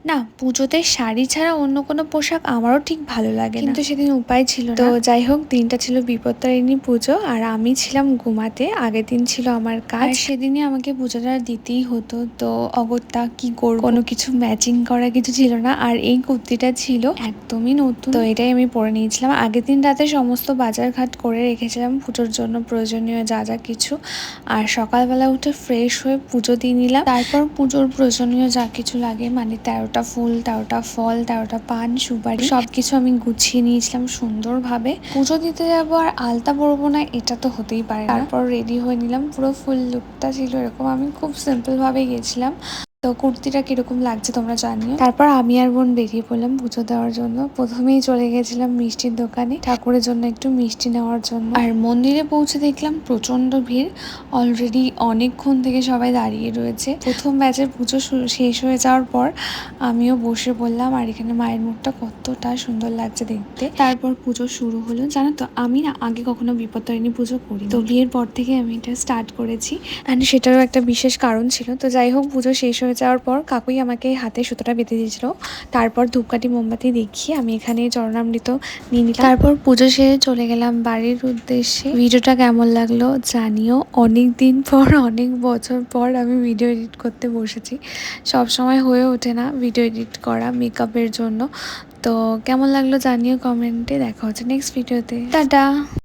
না, পুজোতে শাড়ি ছাড়া অন্য কোনো পোশাক আমারও ঠিক ভালো লাগে না, কিন্তু সেদিন উপায় ছিল না। তো যাই হোক, দিনটা ছিল বিপত্তারিণী পুজো আর আমি ছিলাম ঘুমাতে। আগের দিন ছিল আমার কাজ, আর সেদিনই আমাকে পুজোটা দিতেই হতো। তো অগত্যা কি করব, কোনো কিছু ম্যাচিং করা কিছু ছিল না। আর এই কুর্তিটা ছিল একদমই নতুন, তো এটাই আমি পরে নিয়েছিলাম। আগের দিন রাতে সমস্ত বাজারঘাট করে রেখেছিলাম পুজোর জন্য প্রয়োজনীয় যা যা কিছু, আর সকালবেলা উঠে ফ্রেশ হয়ে পুজো দিয়ে নিলাম। তারপর পুজোর প্রয়োজনীয় যা কিছু লাগে, মানে 13টা ফুল, 13টা ফল, 13টা পান, সুপারি, সবকিছু আমি গুছিয়ে নিয়েছিলাম সুন্দরভাবে। পুজো দিতে যাবো আর আলতা পরবো না, এটা তো হতেই পারে না। তারপর রেডি হয়ে নিলাম, পুরো ফুল লুকটা ছিল এরকম। আমি খুব সিম্পল ভাবে গেছিলাম। তো কুর্তিটা কিরকম লাগছে তোমরা জানিও। তারপর আমি আর বোন বেরিয়ে পড়লাম পুজো দেওয়ার জন্য। প্রথমেই চলে গেছিলাম মিষ্টির দোকানে ঠাকুরের জন্য একটু মিষ্টি নেওয়ার জন্য। আর মন্দিরে পৌঁছে দেখলাম প্রচন্ড ভিড়, অলরেডি অনেকক্ষণ থেকে সবাই দাঁড়িয়ে রয়েছে। প্রথম ব্যাচের পুজো শেষ হয়ে যাওয়ার পর আমিও বসে পড়লাম, আর এখানে মায়ের মুখটা কতটা সুন্দর লাগছে দেখতে। তারপর পুজো শুরু হলো। জানো তো, আমি না আগে কখনো বিপত্তারিণী পুজো করি, তো বিয়ের পর থেকে আমি এটা স্টার্ট করেছি। অ্যান্ড সেটারও একটা বিশেষ কারণ ছিল। তো যাই হোক, পুজো শেষ হয়ে যাওয়ার পর কাকুই আমাকে হাতে সুতোটা বেঁধে দিয়েছিল। তারপর ধূপকাঠি মোমবাতি দেখিয়ে আমি এখানে চরণামৃত নিয়ে নিলাম। তারপর পুজো সেরে চলে গেলাম বাড়ির উদ্দেশ্যে। ভিডিওটা কেমন লাগলো জানিও। অনেক দিন পর, অনেক বছর পর আমি ভিডিও এডিট করতে বসেছি। সব সময় হয়ে ওঠে না ভিডিও এডিট করা মেকআপের জন্য। তো কেমন লাগলো জানিও কমেন্টে। দেখা হচ্ছে নেক্সট ভিডিওতে। টাটা।